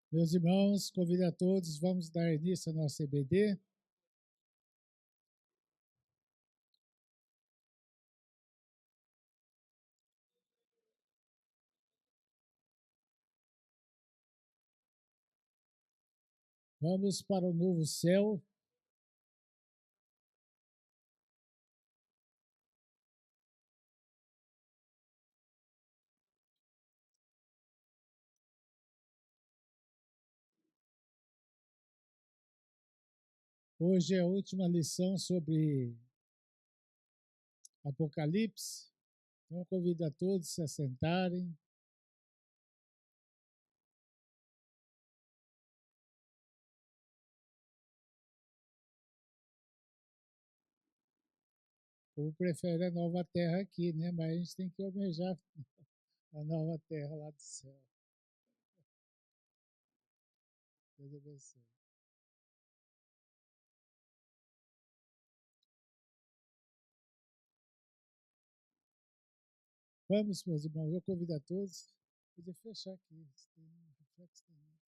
Meus irmãos, convido a todos, vamos dar início ao nosso EBD. Vamos para o novo céu. Hoje é a última lição sobre Apocalipse. Então, convido a todos a se assentarem. Eu prefiro a nova terra aqui, né? Mas a gente tem que almejar a nova terra lá do céu. Deus abençoe. Vamos, meus irmãos, eu convido a todos. Podia fechar aqui. Tem um reflexo também.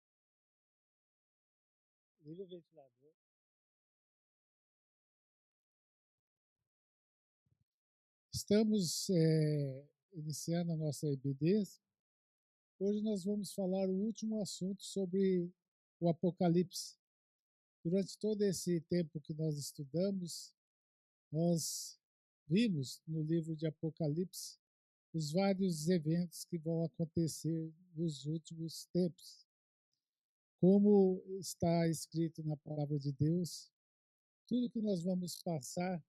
Liga o ventilador. Estamos iniciando a nossa EBD. Hoje nós vamos falar o último assunto sobre o Apocalipse. Durante todo esse tempo que nós estudamos, nós vimos no livro de Apocalipse os vários eventos que vão acontecer nos últimos tempos. Como está escrito na palavra de Deus, tudo que nós vamos passar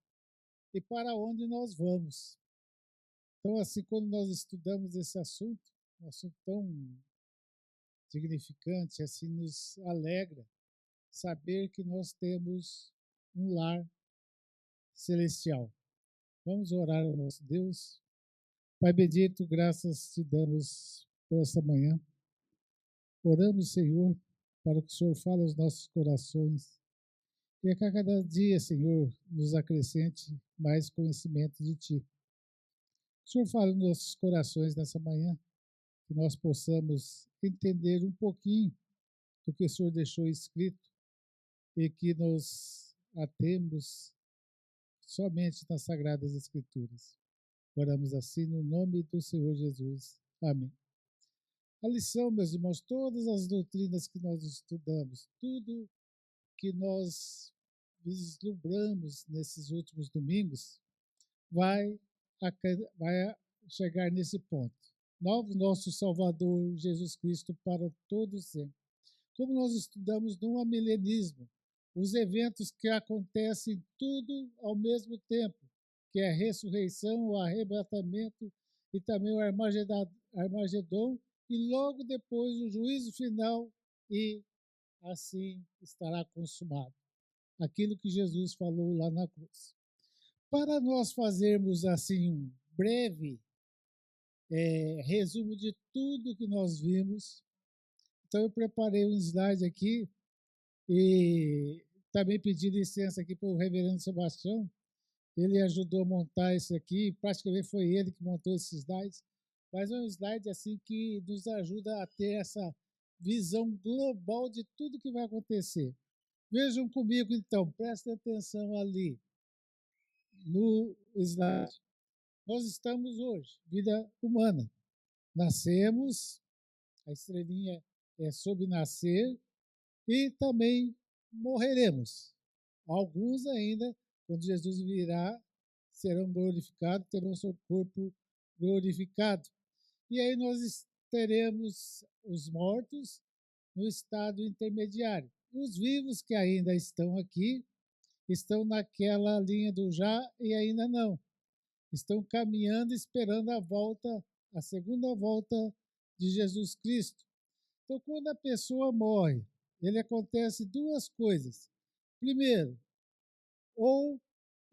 e para onde nós vamos. Então, assim, quando nós estudamos esse assunto, um assunto tão significante, assim, nos alegra saber que nós temos um lar celestial. Vamos orar ao nosso Deus. Pai bendito, graças te damos por essa manhã. Oramos, Senhor, para que o Senhor fale aos nossos corações e a cada dia, Senhor, nos acrescente mais conhecimento de Ti. O Senhor fala nos nossos corações nessa manhã, que nós possamos entender um pouquinho do que o Senhor deixou escrito e que nos atemos somente nas Sagradas Escrituras. Oramos assim no nome do Senhor Jesus. Amém. A lição, meus irmãos, todas as doutrinas que nós estudamos, tudo que nós vislumbramos nesses últimos domingos, vai chegar nesse ponto. Nosso Salvador, Jesus Cristo, para todos sempre. Como nós estudamos no amilenismo, os eventos que acontecem tudo ao mesmo tempo, que é a ressurreição, o arrebatamento e também o Armagedon, e logo depois o juízo final, e assim estará consumado. Aquilo que Jesus falou lá na cruz. Para nós fazermos assim um breve resumo de tudo que nós vimos, então eu preparei um slide aqui e também pedi licença aqui para o reverendo Sebastião. Ele ajudou a montar isso aqui, praticamente foi ele que montou esses slides, mas é um slide assim que nos ajuda a ter essa visão global de tudo que vai acontecer. Vejam comigo então, prestem atenção ali no slide. Nós estamos hoje, vida humana. Nascemos, a estrelinha é sobre nascer, e também morreremos. Alguns ainda, quando Jesus virá, serão glorificados, terão seu corpo glorificado. E aí nós teremos os mortos no estado intermediário. Os vivos que ainda estão aqui, estão naquela linha do já e ainda não. Estão caminhando, esperando a segunda volta de Jesus Cristo. Então, quando a pessoa morre, ele acontece duas coisas. Primeiro, ou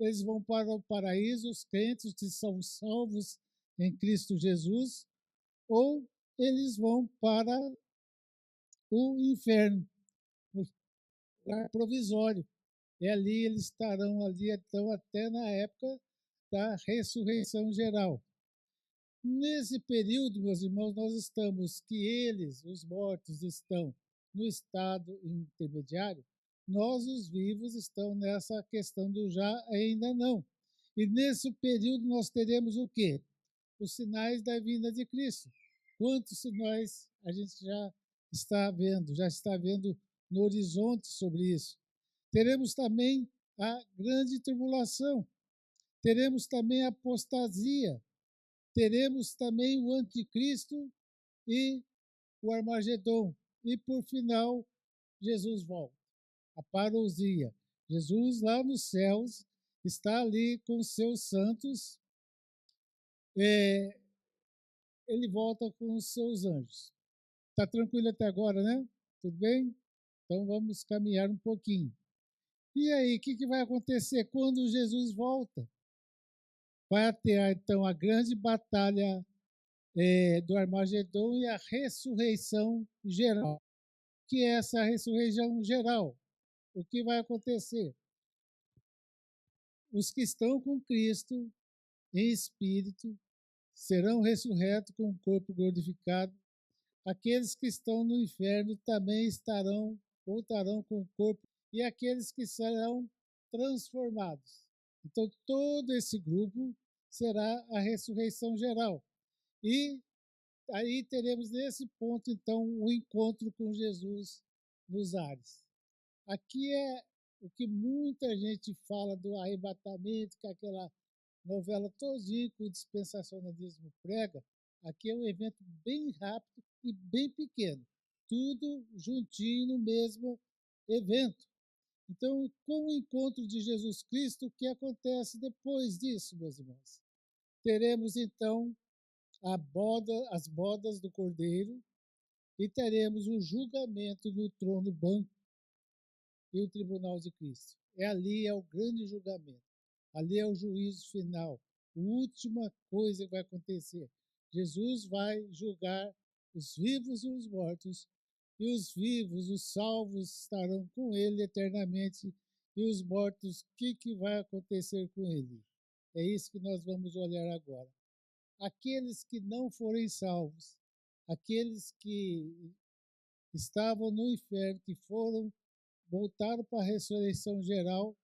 eles vão para o paraíso, os crentes que são salvos em Cristo Jesus, ou eles vão para o inferno, o lugar provisório. E ali eles estarão ali então até na época da ressurreição geral. Nesse período, meus irmãos, nós estamos que eles, os mortos, estão no estado intermediário, nós, os vivos, estamos nessa questão do já ainda não. E nesse período nós teremos o quê? Os sinais da vinda de Cristo. Quantos sinais a gente já está vendo no horizonte sobre isso? Teremos também a grande tribulação, teremos também a apostasia, teremos também o anticristo e o Armagedon. E, por final, Jesus volta, a parousia. Jesus, lá nos céus, está ali com os seus santos, ele volta com os seus anjos. Está tranquilo até agora, né? Tudo bem? Então vamos caminhar um pouquinho. E aí, o que vai acontecer quando Jesus volta? Vai ter então a grande batalha do Armagedon e a ressurreição geral. O que é essa ressurreição geral? O que vai acontecer? Os que estão com Cristo em espírito serão ressurretos com o corpo glorificado. Aqueles que estão no inferno também voltarão com o corpo, e aqueles que serão transformados. Então, todo esse grupo será a ressurreição geral. E aí teremos nesse ponto, então, o encontro com Jesus nos ares. Aqui é o que muita gente fala do arrebatamento, que é aquela novela todinha que o dispensacionalismo prega. Aqui é um evento bem rápido e bem pequeno, tudo juntinho no mesmo evento. Então, com o encontro de Jesus Cristo, o que acontece depois disso, meus irmãos? Teremos então as bodas do Cordeiro e teremos o julgamento no trono branco e o tribunal de Cristo. Ali é o grande julgamento. Ali é o juízo final. A última coisa que vai acontecer. Jesus vai julgar os vivos e os mortos, e os vivos, os salvos, estarão com ele eternamente, e os mortos, o que vai acontecer com ele? É isso que nós vamos olhar agora. Aqueles que não forem salvos, aqueles que estavam no inferno, que voltaram para a ressurreição geral,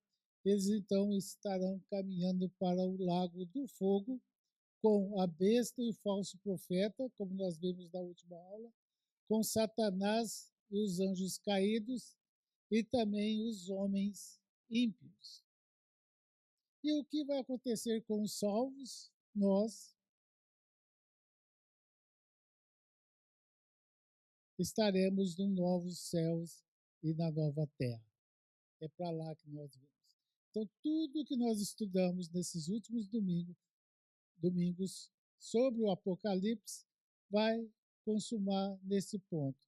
eles então estarão caminhando para o lago do fogo com a besta e o falso profeta, como nós vimos na última aula, com Satanás e os anjos caídos e também os homens ímpios. E o que vai acontecer com os salvos? Nós estaremos nos novos céus e na nova terra. É para lá que nós vamos. Então, tudo que nós estudamos nesses últimos domingos sobre o Apocalipse vai consumar nesse ponto.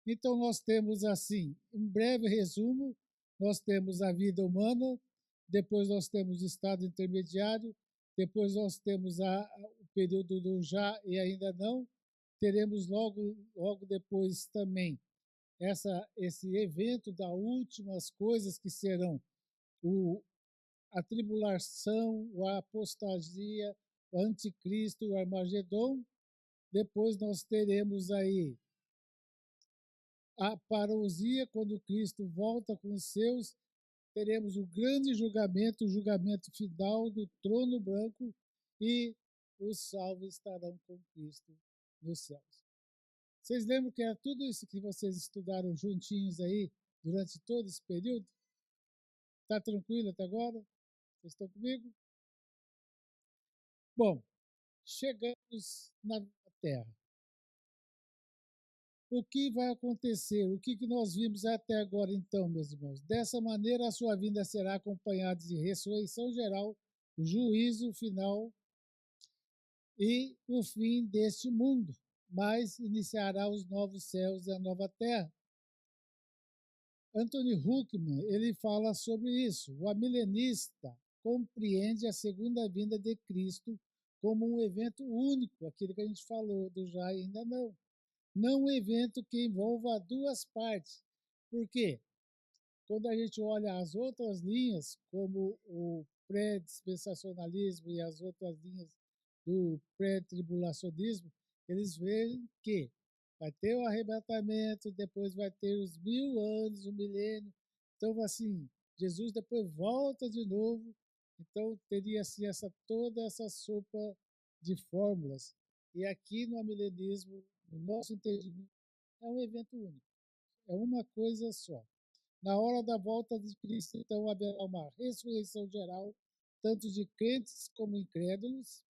Então, nós temos assim, um breve resumo, nós temos a vida humana, depois nós temos o estado intermediário, depois nós temos o período do já e ainda não, teremos logo depois também esse evento das últimas coisas que serão a tribulação, a apostasia, o anticristo, o Armagedon. Depois nós teremos aí a parousia, quando Cristo volta com os seus, teremos o grande julgamento, o julgamento final do trono branco, e os salvos estarão com Cristo nos céus. Vocês lembram que era tudo isso que vocês estudaram juntinhos aí durante todo esse período? Está tranquilo até agora? Vocês estão comigo? Bom, chegamos na Terra. O que vai acontecer? O que nós vimos até agora, então, meus irmãos? Dessa maneira, a sua vinda será acompanhada de ressurreição geral, juízo final e o fim deste mundo, mas iniciará os novos céus e a nova terra. Anthony Huckman, ele fala sobre isso. O amilenista compreende a segunda vinda de Cristo como um evento único, aquilo que a gente falou do já e ainda não. Não um evento que envolva duas partes. Por quê? Quando a gente olha as outras linhas, como o pré-dispensacionalismo e as outras linhas do pré-tribulacionismo, eles veem que Vai ter o arrebatamento, depois vai ter os 1000 anos, o milênio. Então, assim, Jesus depois volta de novo. Então, teria assim, toda essa sopa de fórmulas. E aqui no amilenismo, no nosso entendimento, é um evento único. É uma coisa só. Na hora da volta de Cristo, então, haverá uma ressurreição geral, tanto de crentes como incrédulos,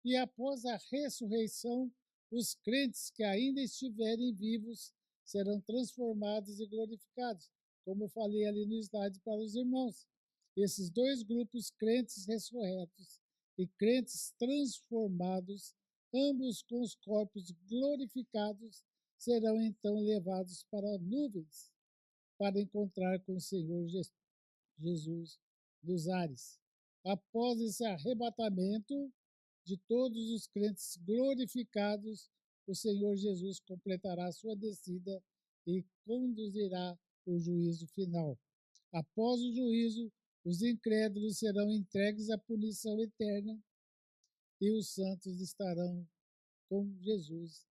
e após a ressurreição, os crentes que ainda estiverem vivos serão transformados e glorificados, como eu falei ali no slide para os irmãos. Esses dois grupos, crentes ressurretos e crentes transformados, ambos com os corpos glorificados, serão então levados para nuvens para encontrar com o Senhor Jesus nos ares. Após esse arrebatamento de todos os crentes glorificados, o Senhor Jesus completará a sua descida e conduzirá o juízo final. Após o juízo, os incrédulos serão entregues à punição eterna e os santos estarão com Jesus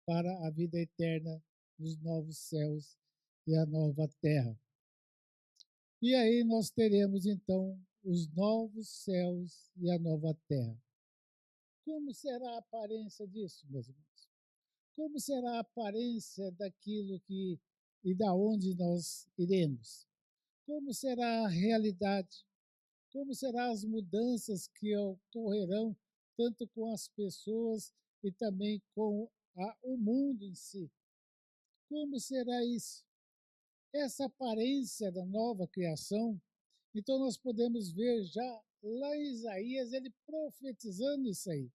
para a vida eterna nos novos céus e a nova terra. E aí nós teremos então os novos céus e a nova terra. Como será a aparência disso, meus irmãos? Como será a aparência daquilo que e da onde nós iremos? Como será a realidade? Como serão as mudanças que ocorrerão tanto com as pessoas e também com o mundo em si? Como será isso? Essa aparência da nova criação, então nós podemos ver já lá em Isaías, ele profetizando isso aí.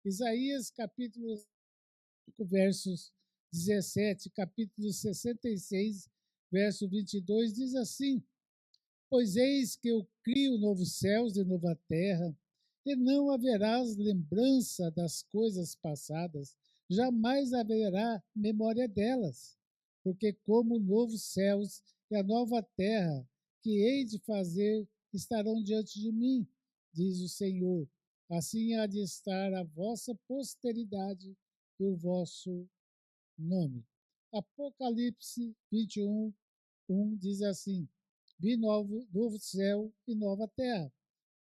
Isaías, capítulo 5, versos 17, capítulo 66, verso 22, diz assim: Pois eis que eu crio novos céus e nova terra, e não haverás lembrança das coisas passadas, jamais haverá memória delas, porque como novos céus e a nova terra que hei de fazer estarão diante de mim, diz o Senhor. Assim há de estar a vossa posteridade e o vosso nome. Apocalipse 21, 1 diz assim: Vi novo céu e nova terra,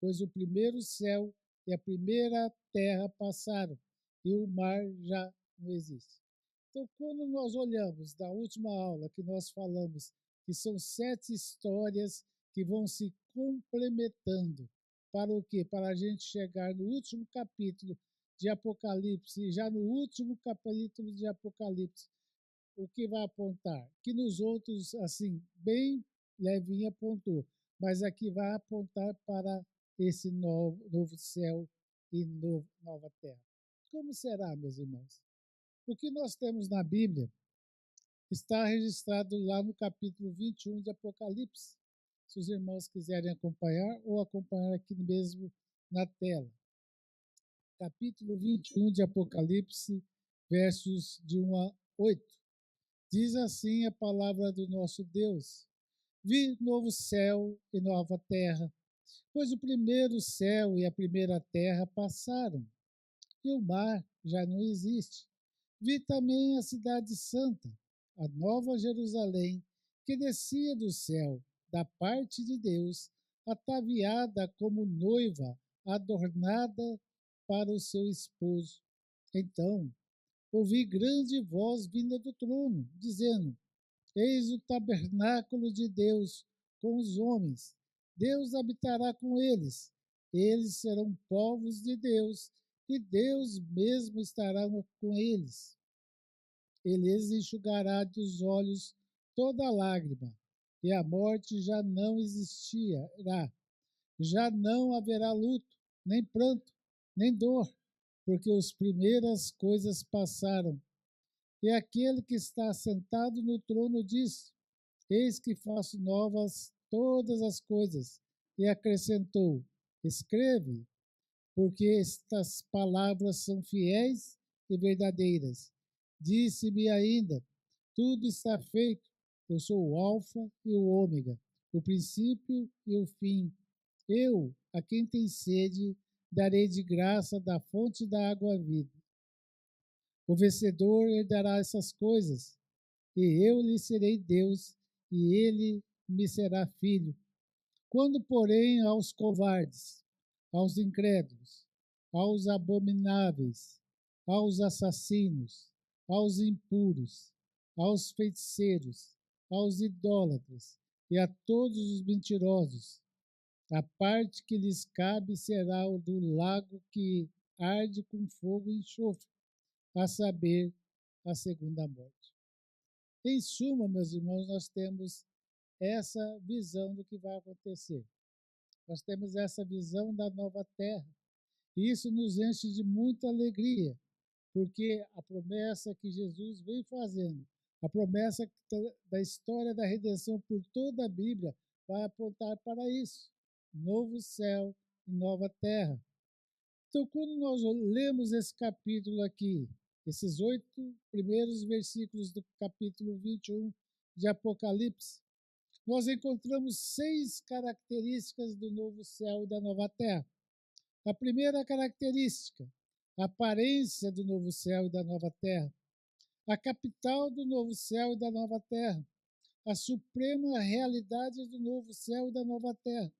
pois o primeiro céu e a primeira terra passaram, e o mar já não existe. Então, quando nós olhamos da última aula que nós falamos, que são 7 histórias que vão se complementando, para o quê? Para a gente chegar no último capítulo de Apocalipse, e já no último capítulo de Apocalipse, o que vai apontar? Que nos outros, assim, bem levinho apontou, mas aqui vai apontar para esse novo céu e nova terra. Como será, meus irmãos? O que nós temos na Bíblia está registrado lá no capítulo 21 de Apocalipse, se os irmãos quiserem acompanhar ou acompanhar aqui mesmo na tela. Capítulo 21 de Apocalipse, versos de 1 a 8. Diz assim a palavra do nosso Deus: Vi novo céu e nova terra, pois o primeiro céu e a primeira terra passaram, e o mar já não existe. Vi também a cidade santa, a nova Jerusalém, que descia do céu, da parte de Deus, ataviada como noiva, adornada para o seu esposo. Então ouvi grande voz vinda do trono, dizendo: Eis o tabernáculo de Deus com os homens. Deus habitará com eles. Eles serão povos de Deus, e Deus mesmo estará com eles. Ele lhes enxugará dos olhos toda lágrima, e a morte já não existirá. Já não haverá luto, nem pranto, nem dor, porque as primeiras coisas passaram. E aquele que está sentado no trono diz: Eis que faço novas todas as coisas. E acrescentou: Escreve, porque estas palavras são fiéis e verdadeiras. Disse-me ainda: Tudo está feito. Eu sou o Alfa e o Ômega, o princípio e o fim. Eu, a quem tem sede, darei de graça da fonte da água viva. O vencedor herdará essas coisas, e eu lhe serei Deus, e ele me será filho. Quando, porém, aos covardes, aos incrédulos, aos abomináveis, aos assassinos, aos impuros, aos feiticeiros, aos idólatras e a todos os mentirosos, a parte que lhes cabe será o do lago que arde com fogo e enxofre, a saber, a segunda morte. Em suma, meus irmãos, nós temos essa visão do que vai acontecer. Nós temos essa visão da nova terra. E isso nos enche de muita alegria, porque a promessa que Jesus vem fazendo, a promessa da história da redenção por toda a Bíblia, vai apontar para isso. Novo céu e nova terra. Então, quando nós lemos esse capítulo aqui, esses 8 primeiros versículos do capítulo 21 de Apocalipse, nós encontramos 6 características do novo céu e da nova terra. A primeira característica, a aparência do novo céu e da nova terra. A capital do novo céu e da nova terra. A suprema realidade do novo céu e da nova terra.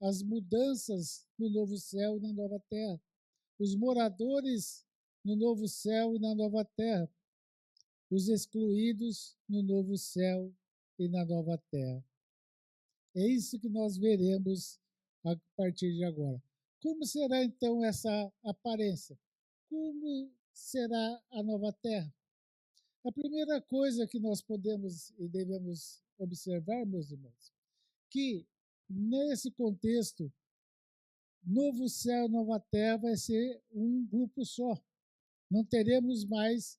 As mudanças no novo céu e na nova terra. Os moradores no novo céu e na nova terra. Os excluídos no novo céu e na nova terra. É isso que nós veremos a partir de agora. Como será então essa aparência? Como será a nova terra? A primeira coisa que nós podemos e devemos observar, meus irmãos, que nesse contexto, novo céu e nova terra vai ser um grupo só. Não teremos mais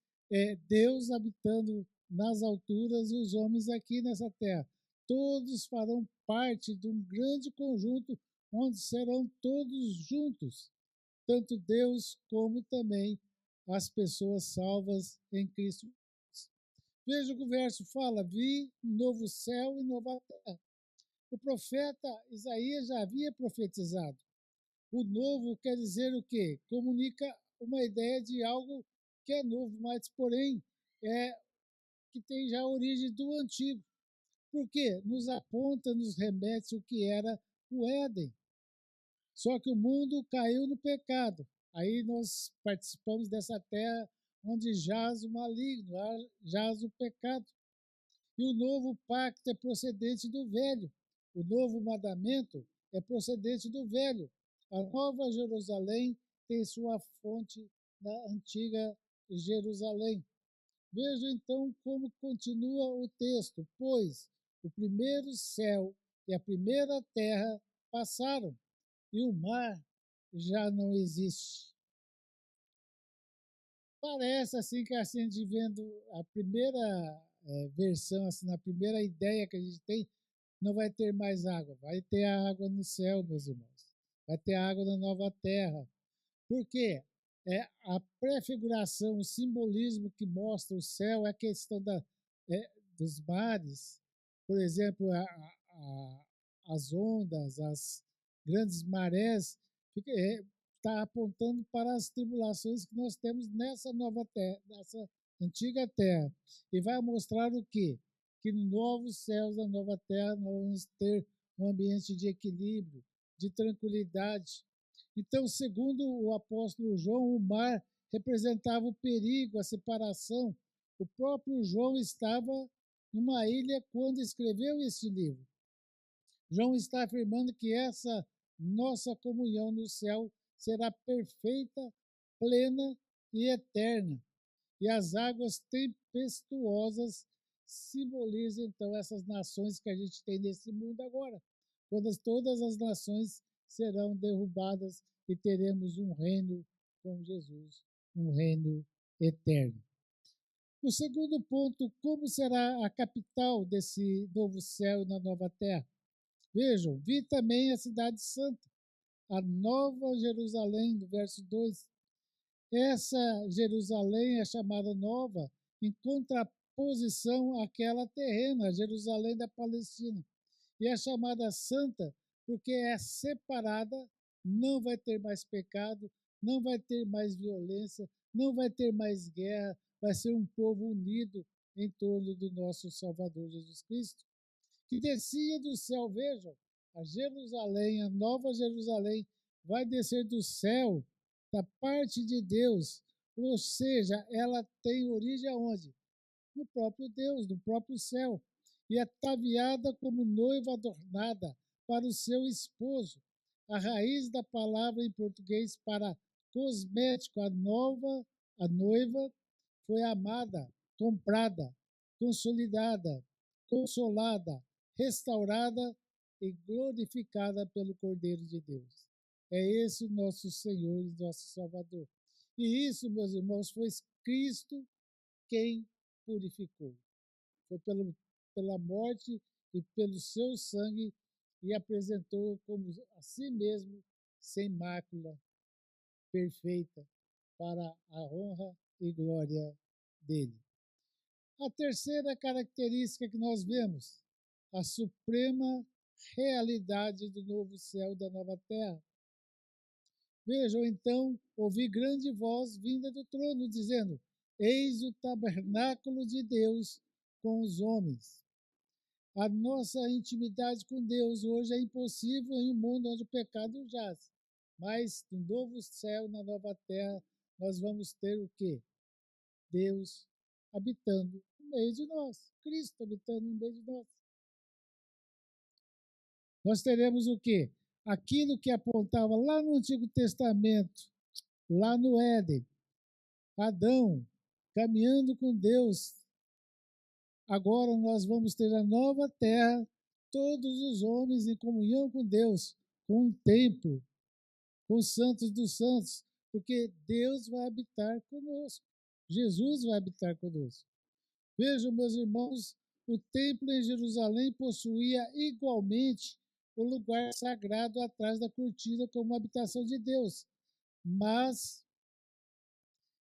Deus habitando nas alturas e os homens aqui nessa terra. Todos farão parte de um grande conjunto onde serão todos juntos, tanto Deus como também as pessoas salvas em Cristo. Veja o que o verso fala: vi um novo céu e nova terra. O profeta Isaías já havia profetizado. O novo quer dizer o quê? Comunica uma ideia de algo que é novo, mas porém que tem já a origem do antigo. Por quê? Nos aponta, nos remete o que era o Éden. Só que o mundo caiu no pecado. Aí nós participamos dessa terra onde jaz o maligno, jaz o pecado. E o novo pacto é procedente do velho. O novo mandamento é procedente do velho. A nova Jerusalém tem sua fonte na antiga Jerusalém. Veja então como continua o texto. Pois o primeiro céu e a primeira terra passaram, e o mar já não existe. Parece assim que assim, de vendo a primeira versão, assim, a primeira ideia que a gente tem, não vai ter mais água. Vai ter a água no céu, meus irmãos. Vai ter água na nova terra. Por quê? A prefiguração, o simbolismo que mostra o céu é a questão dos mares. Por exemplo, as ondas, as grandes marés, está apontando para as tribulações que nós temos nessa nova terra, nessa antiga terra. E vai mostrar o quê? Que no novo céus, na nova terra, nós vamos ter um ambiente de equilíbrio, de tranquilidade. Então, segundo o apóstolo João, o mar representava o perigo, a separação. O próprio João estava numa ilha quando escreveu este livro. João está afirmando que essa nossa comunhão no céu será perfeita, plena e eterna. E as águas tempestuosas simbolizam, então, essas nações que a gente tem nesse mundo agora. Quando todas as nações serão derrubadas e teremos um reino com Jesus, um reino eterno. O segundo ponto, como será a capital desse novo céu e na nova terra? Vejam, vi também a cidade santa, a nova Jerusalém, do verso 2. Essa Jerusalém é chamada nova em contraposição àquela terrena, a Jerusalém da Palestina. E é chamada santa porque é separada, não vai ter mais pecado, não vai ter mais violência, não vai ter mais guerra, vai ser um povo unido em torno do nosso Salvador Jesus Cristo, que descia do céu. Vejam, a Jerusalém, a nova Jerusalém, vai descer do céu, da parte de Deus, ou seja, ela tem origem aonde? No próprio Deus, no próprio céu, e ataviada como noiva adornada para o seu esposo. A raiz da palavra em português para cosmético, a noiva, foi amada, comprada, consolidada, consolada, restaurada e glorificada pelo Cordeiro de Deus. É esse o nosso Senhor e nosso Salvador. E isso, meus irmãos, foi Cristo quem purificou. Foi pela morte e pelo seu sangue e apresentou como a si mesmo, sem mácula, perfeita, para a honra e glória dele. A terceira característica que nós vemos, a suprema realidade do novo céu e da nova terra. Vejam, então, ouvi grande voz vinda do trono, dizendo: Eis o tabernáculo de Deus com os homens. A nossa intimidade com Deus hoje é impossível em um mundo onde o pecado jaz. Mas no novo céu, na nova terra, nós vamos ter o quê? Deus habitando no meio de nós. Cristo habitando no meio de nós. Nós teremos o quê? Aquilo que apontava lá no Antigo Testamento, lá no Éden, Adão caminhando com Deus. Agora nós vamos ter a nova terra, todos os homens em comunhão com Deus, com um templo, com os santos dos santos, porque Deus vai habitar conosco. Jesus vai habitar conosco. Vejam, meus irmãos, o templo em Jerusalém possuía igualmente o lugar sagrado atrás da cortina como habitação de Deus. Mas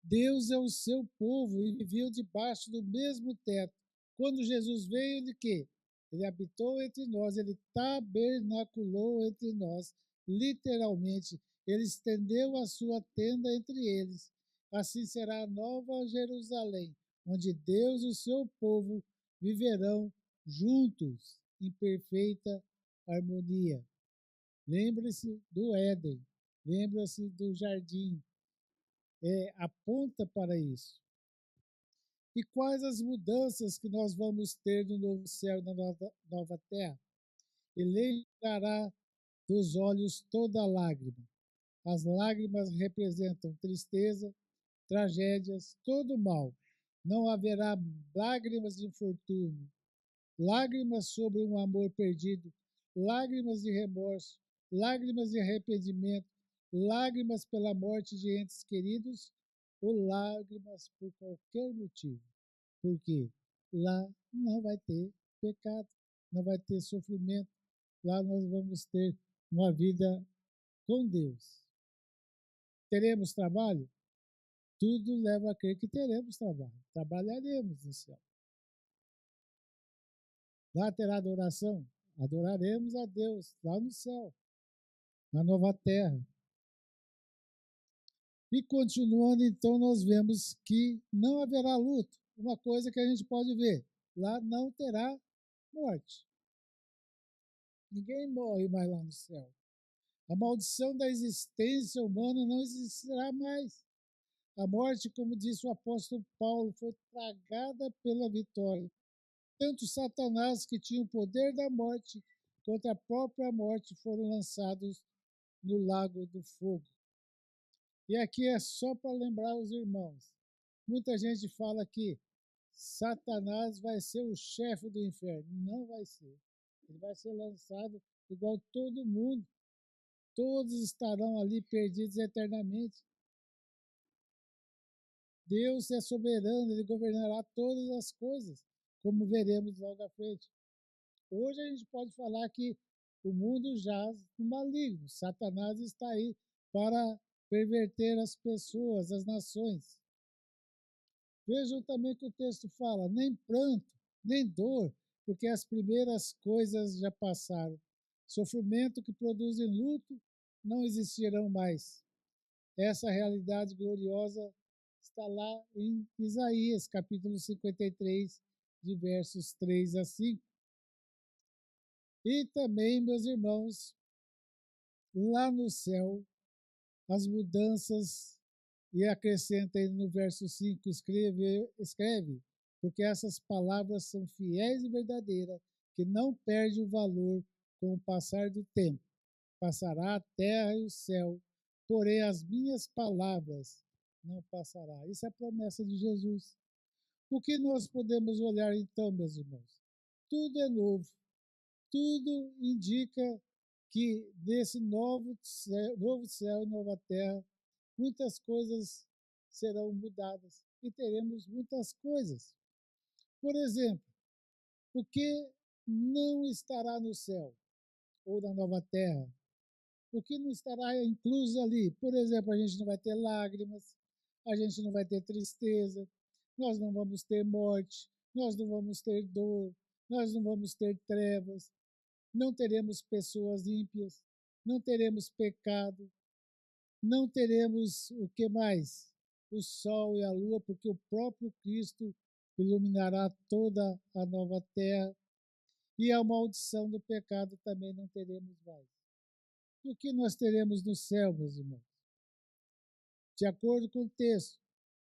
Deus é o seu povo e viviam debaixo do mesmo teto. Quando Jesus veio, ele quê? Ele habitou entre nós, ele tabernaculou entre nós, literalmente. Ele estendeu a sua tenda entre eles. Assim será a nova Jerusalém, onde Deus e o seu povo viverão juntos em perfeita harmonia. Lembre-se do Éden, lembre-se do jardim, aponta para isso. E quais as mudanças que nós vamos ter no novo céu e na nova terra? Ele enxugará dos olhos toda lágrima. As lágrimas representam tristeza, tragédias, todo mal. Não haverá lágrimas de infortúnio, lágrimas sobre um amor perdido, lágrimas de remorso, lágrimas de arrependimento, lágrimas pela morte de entes queridos ou lágrimas por qualquer motivo. Porque lá não vai ter pecado, não vai ter sofrimento. Lá nós vamos ter uma vida com Deus. Teremos trabalho? Tudo leva a crer que teremos trabalho. Trabalharemos no céu. Lá terá adoração? Adoraremos a Deus lá no céu, na nova terra. E continuando, então, nós vemos que não haverá luto. Uma coisa que a gente pode ver, lá não terá morte. Ninguém morre mais lá no céu. A maldição da existência humana não existirá mais. A morte, como disse o apóstolo Paulo, foi tragada pela vitória. Tanto Satanás, que tinha o poder da morte, quanto a própria morte foram lançados no lago do fogo. E aqui é só para lembrar os irmãos. Muita gente fala que Satanás vai ser o chefe do inferno. Não vai ser. Ele vai ser lançado igual todo mundo. Todos estarão ali perdidos eternamente. Deus é soberano, ele governará todas as coisas, como veremos logo à frente. Hoje a gente pode falar que o mundo jaz no maligno. Satanás está aí para perverter as pessoas, as nações. Vejam também que o texto fala: nem pranto, nem dor, porque as primeiras coisas já passaram. Sofrimento que produzem luto não existirão mais. Essa realidade gloriosa está lá em Isaías, capítulo 53, de versos 3 a 5. E também, meus irmãos, lá no céu, as mudanças, e acrescenta aí no verso 5, escreve, porque essas palavras são fiéis e verdadeiras, que não perde o valor com o passar do tempo. Passará a terra e o céu, porém as minhas palavras não passará. Isso é a promessa de Jesus. O que nós podemos olhar então, meus irmãos? Tudo é novo. Tudo indica que nesse novo céu e nova terra, muitas coisas serão mudadas e teremos muitas coisas. Por exemplo, o que não estará no céu ou na nova terra? O que não estará incluso ali? Por exemplo, a gente não vai ter lágrimas, a gente não vai ter tristeza, nós não vamos ter morte, nós não vamos ter dor, nós não vamos ter trevas, não teremos pessoas ímpias, não teremos pecado, não teremos o que mais? O sol e a lua, porque o próprio Cristo iluminará toda a nova terra, e a maldição do pecado também não teremos mais. E o que nós teremos no céu, meus irmãos? De acordo com o texto,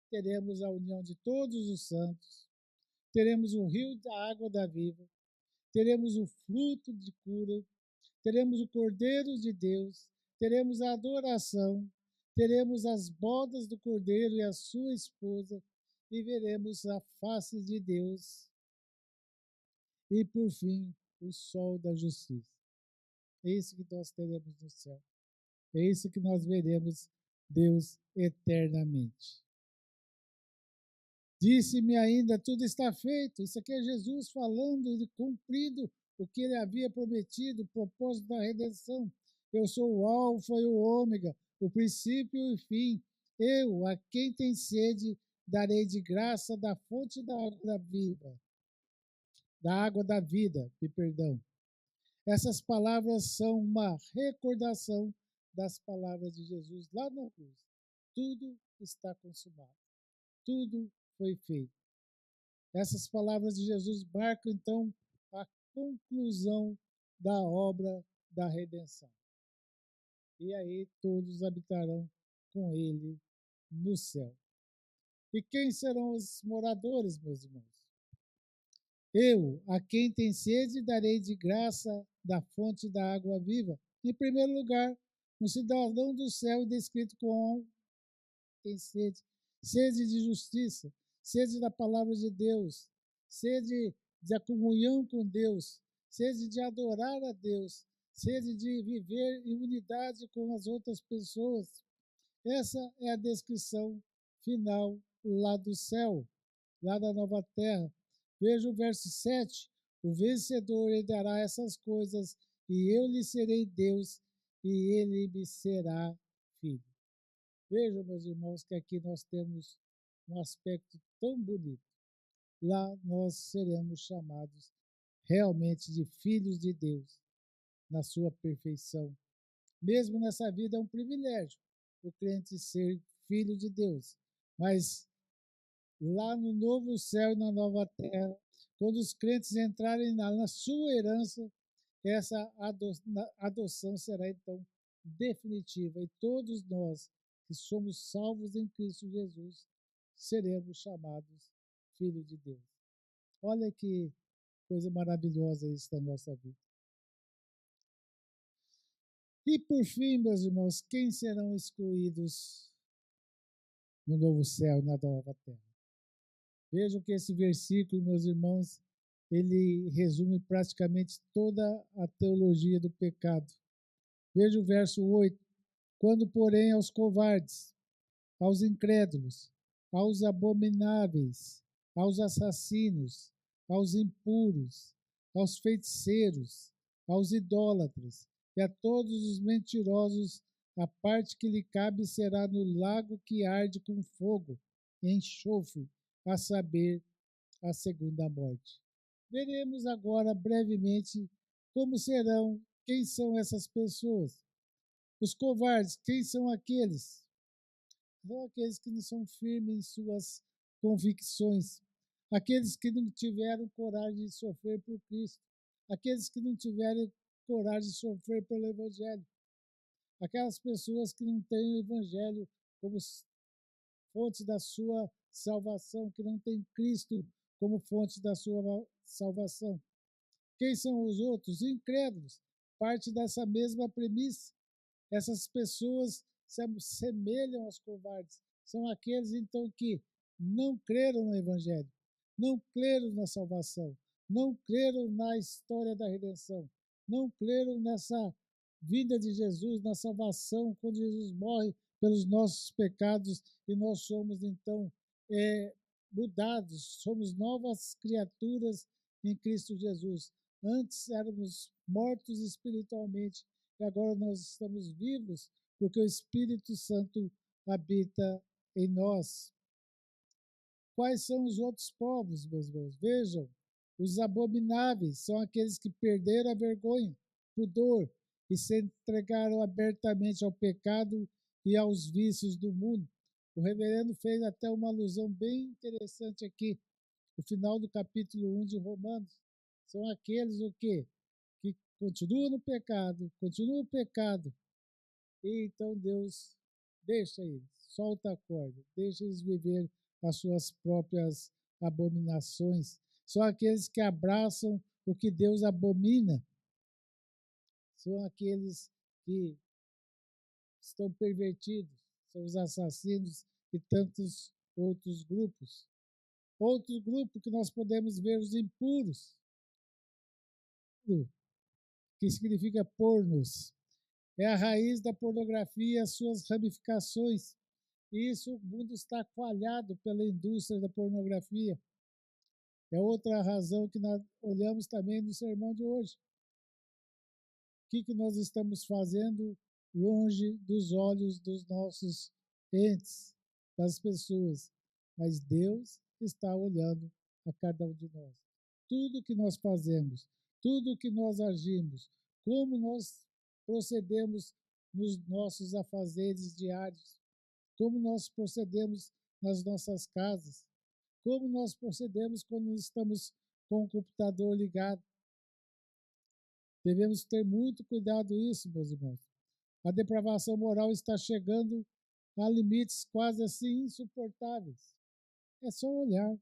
teremos a união de todos os santos, teremos o rio da água da vida, teremos o fruto de cura, teremos o Cordeiro de Deus, teremos a adoração, teremos as bodas do Cordeiro e a sua esposa, e veremos a face de Deus. E, por fim, o sol da justiça. É isso que nós teremos no céu. É isso que nós veremos Deus eternamente. Disse-me ainda, tudo está feito. Isso aqui é Jesus falando e cumprindo o que ele havia prometido, o propósito da redenção. Eu sou o alfa e o ômega, o princípio e o fim. Eu, a quem tem sede, darei de graça da fonte da água da vida. Da água da vida, perdão. Essas palavras são uma recordação das palavras de Jesus lá na cruz. Tudo está consumado. Tudo foi feito. Essas palavras de Jesus marcam, então, a conclusão da obra da redenção. E aí todos habitarão com ele no céu. E quem serão os moradores, meus irmãos? Eu, a quem tem sede, darei de graça da fonte da água viva. Em primeiro lugar, um cidadão do céu descrito com tem sede. Sede de justiça, sede da palavra de Deus, sede da comunhão com Deus, sede de adorar a Deus, sede de viver em unidade com as outras pessoas. Essa é a descrição final lá do céu, lá da nova terra. Veja o verso 7. O vencedor herdará essas coisas, e eu lhe serei Deus, e ele me será filho. Vejam, meus irmãos, que aqui nós temos um aspecto tão bonito. Lá nós seremos chamados realmente de filhos de Deus, na sua perfeição. Mesmo nessa vida é um privilégio o crente ser filho de Deus. Mas lá no novo céu e na nova terra, quando os crentes entrarem na sua herança, essa adoção será então definitiva. E todos nós que somos salvos em Cristo Jesus, seremos chamados filhos de Deus. Olha que coisa maravilhosa isso da nossa vida. E por fim, meus irmãos, quem serão excluídos no novo céu e na nova terra? Vejam que esse versículo, meus irmãos, ele resume praticamente toda a teologia do pecado. Veja o verso 8. Quando, porém, aos covardes, aos incrédulos, aos abomináveis, aos assassinos, aos impuros, aos feiticeiros, aos idólatras e a todos os mentirosos, a parte que lhe cabe será no lago que arde com fogo e enxofre, a saber, a segunda morte. Veremos agora brevemente como serão, quem são essas pessoas. Os covardes, quem são aqueles? são aqueles que não são firmes em suas convicções, aqueles que não tiveram coragem de sofrer por Cristo, aqueles que não tiveram coragem de sofrer pelo Evangelho, aquelas pessoas que não têm o Evangelho como fonte da sua salvação, que não têm Cristo como fonte da sua salvação. Quem são os outros? Incrédulos. Parte dessa mesma premissa. Essas pessoas se assemelham aos covardes. São aqueles, então, que não creram no Evangelho, não creram na salvação, não creram na história da redenção, não creram nessa vinda de Jesus, na salvação, quando Jesus morre pelos nossos pecados e nós somos, então, mudados, somos novas criaturas em Cristo Jesus. Antes éramos mortos espiritualmente e agora nós estamos vivos porque o Espírito Santo habita em nós. Quais são os outros povos, meus irmãos? Vejam, os abomináveis são aqueles que perderam a vergonha, pudor e se entregaram abertamente ao pecado e aos vícios do mundo. O reverendo fez até uma alusão bem interessante aqui, no final do capítulo 1 de Romanos. São aqueles o quê? Que continuam no pecado, continuam no pecado, e então Deus deixa eles, solta a corda, deixa eles viver as suas próprias abominações. São aqueles que abraçam o que Deus abomina. São aqueles que estão pervertidos, são os assassinos e tantos outros grupos. Outro grupo que nós podemos ver, os impuros, que significa pornos. É a raiz da pornografia e as suas ramificações. E isso, o mundo está coalhado pela indústria da pornografia. É outra razão que nós olhamos também no sermão de hoje. O que nós estamos fazendo longe dos olhos dos nossos entes, das pessoas? Mas Deus está olhando a cada um de nós. Tudo que nós fazemos, tudo que nós agimos, como nós procedemos nos nossos afazeres diários, como nós procedemos nas nossas casas, como nós procedemos quando estamos com o computador ligado. Devemos ter muito cuidado isso, meus irmãos. A depravação moral está chegando a limites quase assim insuportáveis. É só olhar.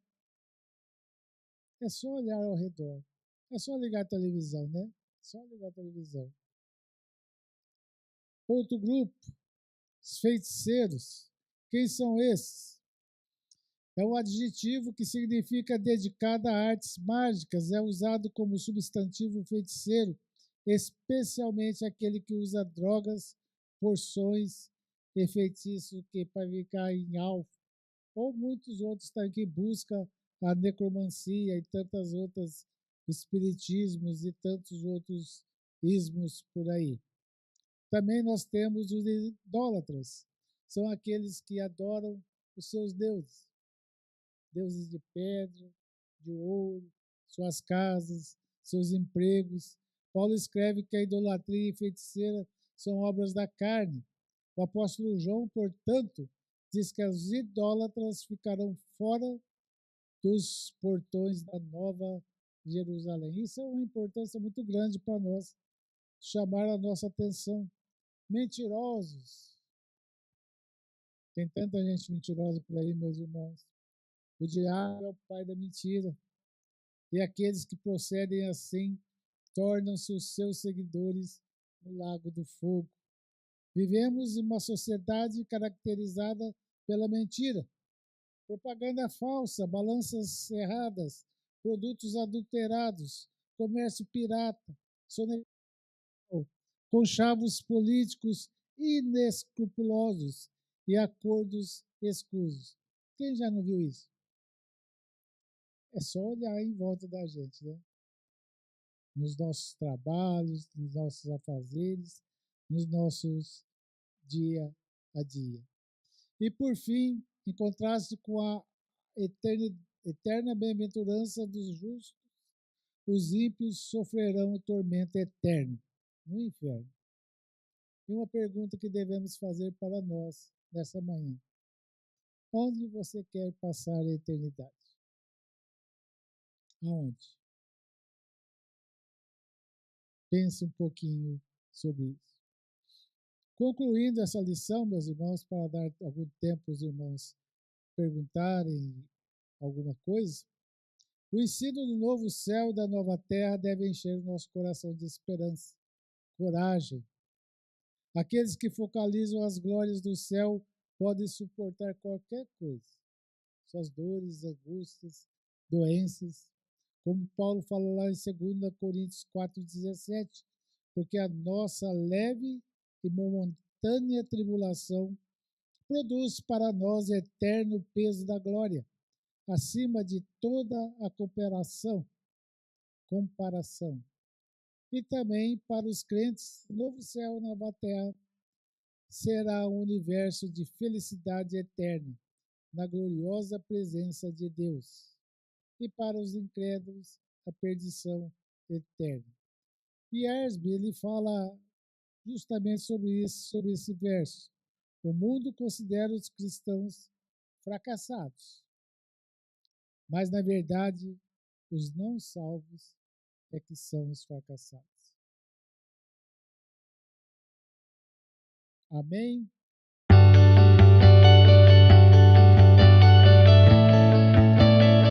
É só olhar ao redor. É só ligar a televisão, né? Só ligar a televisão. Outro grupo, os feiticeiros. Quem são esses? É um adjetivo que significa dedicado a artes mágicas, é usado como substantivo feiticeiro, especialmente aquele que usa drogas, porções e feitiços que para ficar em alvo, ou muitos outros também que buscam a necromancia e tantas outras espiritismos e tantos outros ismos por aí. Também nós temos os idólatras, são aqueles que adoram os seus deuses, deuses de pedra, de ouro, suas casas, seus empregos. Paulo escreve que a idolatria e feiticeira são obras da carne. O apóstolo João, portanto, diz que os idólatras ficarão fora dos portões da Nova Jerusalém. Isso é uma importância muito grande para nós, chamar a nossa atenção. Mentirosos. Tem tanta gente mentirosa por aí, meus irmãos. O diabo é o pai da mentira. E aqueles que procedem assim tornam-se os seus seguidores no lago do fogo. Vivemos em uma sociedade caracterizada pela mentira, propaganda falsa, balanças erradas, produtos adulterados, comércio pirata, sonegação, conchavos políticos inescrupulosos e acordos escusos. Quem já não viu isso? É só olhar em volta da gente, né? Nos nossos trabalhos, nos nossos afazeres, nos nossos dia a dia. E por fim, em contraste com a eterna bem-aventurança dos justos, os ímpios sofrerão o tormento eterno no inferno. E uma pergunta que devemos fazer para nós nessa manhã: Onde você quer passar a eternidade? Aonde? Pense um pouquinho sobre isso. Concluindo essa lição, meus irmãos, para dar algum tempo os irmãos perguntarem alguma coisa, o ensino do novo céu e da nova terra deve encher o nosso coração de esperança, coragem. Aqueles que focalizam as glórias do céu podem suportar qualquer coisa, suas dores, angústias, doenças, como Paulo fala lá em 2 Coríntios 4,17, porque a nossa leve e momentânea tribulação produz para nós eterno peso da glória, acima de toda a comparação. E também para os crentes, o novo céu e nova terra será um universo de felicidade eterna, na gloriosa presença de Deus. E para os incrédulos, a perdição eterna. E Ersby, ele fala justamente sobre isso, sobre esse verso. O mundo considera os cristãos fracassados, mas na verdade, os não salvos é que são os fracassados. Amém?